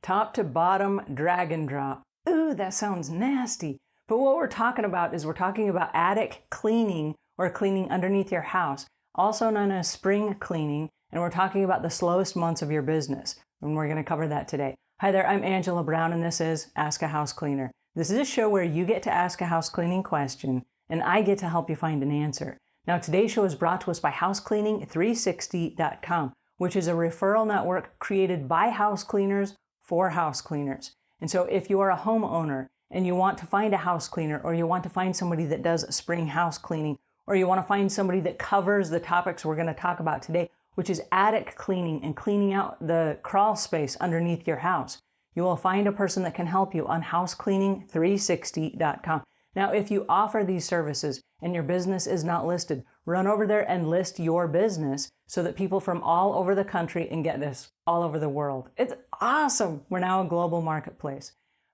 Top to bottom drag and drop. Ooh, that sounds nasty. But what we're talking about is we're talking about attic cleaning or cleaning underneath your house, also known as spring cleaning, and we're talking about the slowest months of your business, and we're going to cover that today. Hi there, I'm Angela Brown, and this is Ask a House Cleaner. This is a show where you get to ask a house cleaning question, and I get to help you find an answer. Now, today's show is brought to us by housecleaning360.com, which is a referral network created by house cleaners for house cleaners. And so if you are a homeowner and you want to find a house cleaner, or you want to find somebody that does spring house cleaning, or you want to find somebody that covers the topics we're going to talk about today, which is attic cleaning and cleaning out the crawl space underneath your house, you will find a person that can help you on housecleaning360.com. Now, if you offer these services and your business is not listed, run over there and list your business so that people from all over the country, and get this, all over the world. It's awesome. We're now a global marketplace.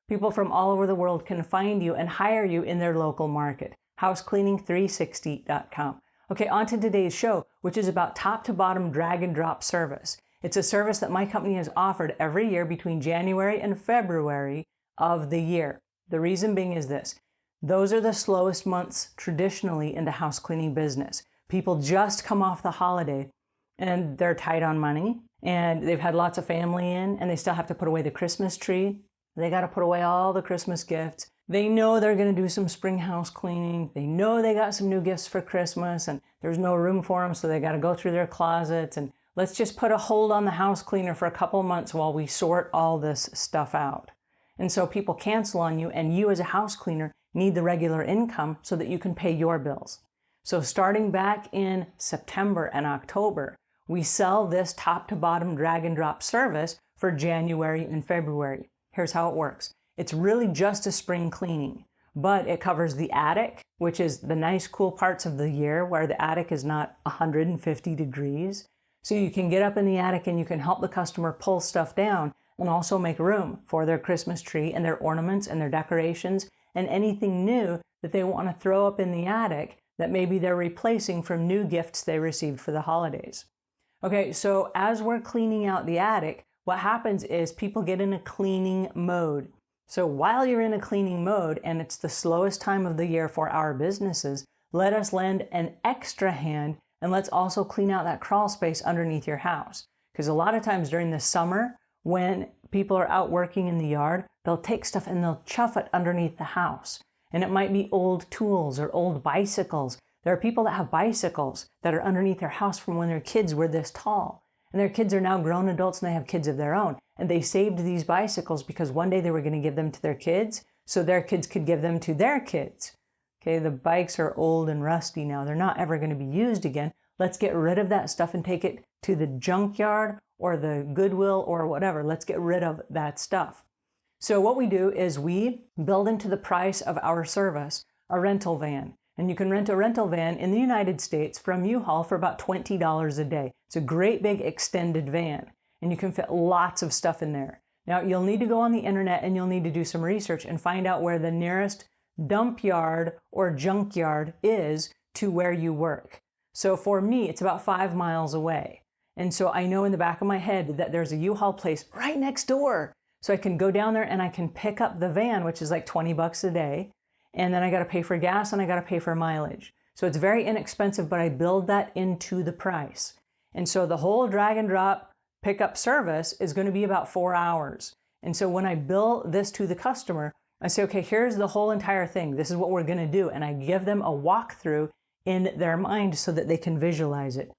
People from all over the world can find you and hire you in their local market. housecleaning360.com. Okay, on to today's show, which is about top to bottom drag and drop service. It's a service that my company has offered every year between January and February of the year. The reason being is this. Those are the slowest months traditionally in the house cleaning business. People just come off the holiday and they're tight on money and they've had lots of family in and they still have to put away the Christmas tree. They got to put away all the Christmas gifts. They know they're going to do some spring house cleaning. They know they got some new gifts for Christmas and there's no room for them, so they got to go through their closets. And let's just put a hold on the house cleaner for a couple of months while we sort all this stuff out. And so people cancel on you, and you as a house cleaner need the regular income so that you can pay your bills. So starting back in September and October, we sell this top to bottom drag and drop service for January and February. Here's how it works. It's really just a spring cleaning, but it covers the attic, which is the nice cool parts of the year where the attic is not 150 degrees. So you can get up in the attic and you can help the customer pull stuff down and also make room for their Christmas tree and their ornaments and their decorations and anything new that they want to throw up in the attic that maybe they're replacing from new gifts they received for the holidays. Okay, so as we're cleaning out the attic, what happens is people get in a cleaning mode. So while you're in a cleaning mode, and it's the slowest time of the year for our businesses, let us lend an extra hand and let's also clean out that crawl space underneath your house. Because a lot of times during the summer, when people are out working in the yard, they'll take stuff and they'll chuff it underneath the house. And it might be old tools or old bicycles. There are people that have bicycles that are underneath their house from when their kids were this tall. And their kids are now grown adults and they have kids of their own. And they saved these bicycles because one day they were going to give them to their kids so their kids could give them to their kids. Okay, the bikes are old and rusty now. They're not ever going to be used again. Let's get rid of that stuff and take it to the junkyard or the Goodwill or whatever. Let's get rid of that stuff. So what we do is we build into the price of our service a rental van. And you can rent a rental van in the United States from U-Haul for about $20 a day. It's a great big extended van, and you can fit lots of stuff in there. Now, you'll need to go on the internet and you'll need to do some research and find out where the nearest dump yard or junkyard is to where you work. So for me, it's about 5 miles away. And so I know in the back of my head that there's a U-Haul place right next door. So I can go down there and I can pick up the van, which is like $20 a day. And then I got to pay for gas and I got to pay for mileage. So it's very inexpensive, but I build that into the price. And so the whole drag and drop pickup service is going to be about 4 hours. And so when I bill this to the customer, I say, okay, here's the whole entire thing. This is what we're going to do. And I give them a walkthrough in their mind so that they can visualize it.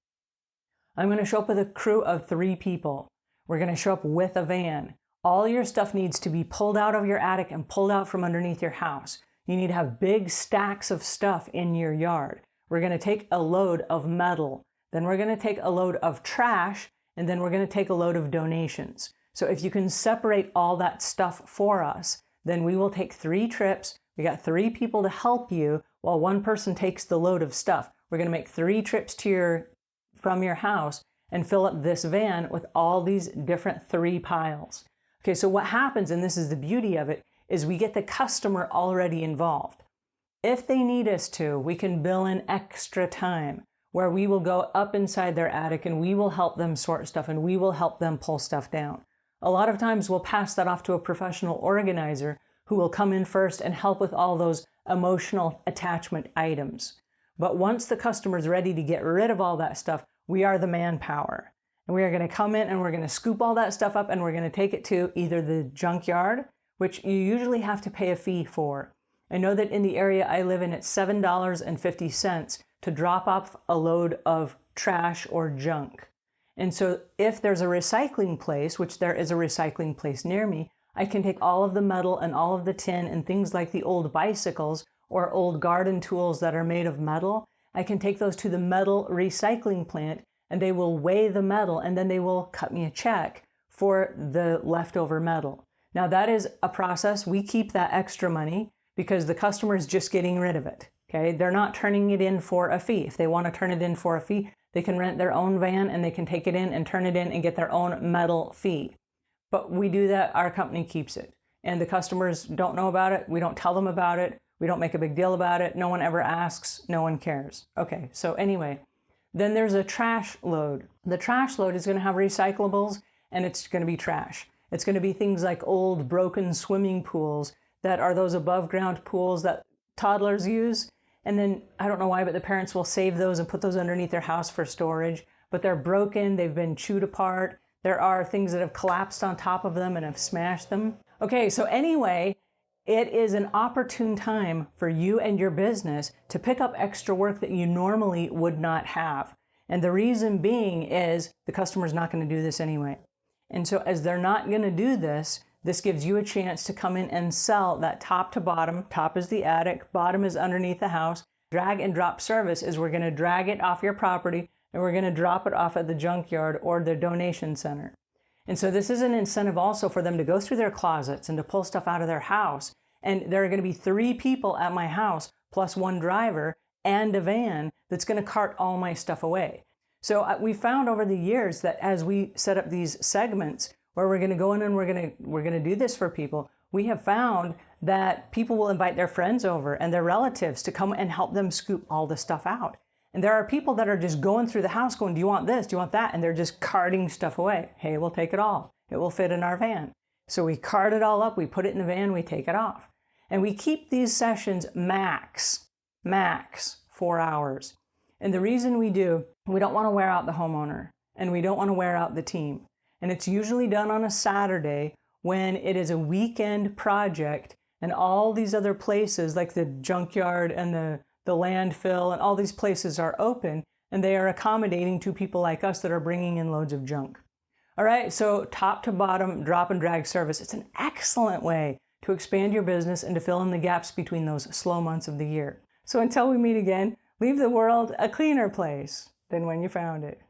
I'm going to show up with a crew of 3 people. We're going to show up with a van. All your stuff needs to be pulled out of your attic and pulled out from underneath your house. You need to have big stacks of stuff in your yard. We're going to take a load of metal. Then we're going to take a load of trash. And then we're going to take a load of donations. So if you can separate all that stuff for us, then we will take 3 trips. We got 3 people to help you while one person takes the load of stuff. We're going to make 3 trips from your house and fill up this van with all these different 3 piles. Okay, so what happens, and this is the beauty of it, is we get the customer already involved. If they need us to, we can bill in extra time where we will go up inside their attic and we will help them sort stuff and we will help them pull stuff down. A lot of times we'll pass that off to a professional organizer who will come in first and help with all those emotional attachment items. But once the customer's ready to get rid of all that stuff, we are the manpower. And we are going to come in and we're going to scoop all that stuff up and we're going to take it to either the junkyard, which you usually have to pay a fee for. I know that in the area I live in, it's $7.50 to drop off a load of trash or junk. And so if there's a recycling place, which there is a recycling place near me, I can take all of the metal and all of the tin and things like the old bicycles or old garden tools that are made of metal. I can take those to the metal recycling plant and they will weigh the metal and then they will cut me a check for the leftover metal. Now that is a process. We keep that extra money because the customer is just getting rid of it. Okay, they're not turning it in for a fee. If they want to turn it in for a fee, they can rent their own van and they can take it in and turn it in and get their own metal fee. But we do that, our company keeps it. And the customers don't know about it. We don't tell them about it. We don't make a big deal about it. No one ever asks. No one cares. Okay, so anyway, then there's a trash load. The trash load is going to have recyclables and it's going to be trash. It's going to be things like old broken swimming pools that are those above ground pools that toddlers use. And then I don't know why, but the parents will save those and put those underneath their house for storage. But they're broken, they've been chewed apart. There are things that have collapsed on top of them and have smashed them. Okay, so anyway, it is an opportune time for you and your business to pick up extra work that you normally would not have. And the reason being is the customer's not going to do this anyway. And so as they're not going to do this, this gives you a chance to come in and sell that top to bottom. Top is the attic, bottom is underneath the house. Drag and drop service is we're going to drag it off your property and we're going to drop it off at the junkyard or the donation center. And so this is an incentive also for them to go through their closets and to pull stuff out of their house. And there are going to be 3 people at my house plus 1 driver and a van that's going to cart all my stuff away. So we found over the years that as we set up these segments where we're going to go in and we're going to do this for people, we have found that people will invite their friends over and their relatives to come and help them scoop all the stuff out. And there are people that are just going through the house going, do you want this? Do you want that? And they're just carting stuff away. Hey, we'll take it all. It will fit in our van. So we cart it all up, we put it in the van, we take it off. And we keep these sessions max 4 hours. And the reason we don't want to wear out the homeowner and we don't want to wear out the team. And it's usually done on a Saturday when it is a weekend project and all these other places like the junkyard and the landfill and all these places are open and they are accommodating to people like us that are bringing in loads of junk. All right, so top to bottom drop and drag service. It's an excellent way to expand your business and to fill in the gaps between those slow months of the year. So until we meet again, leave the world a cleaner place than when you found it.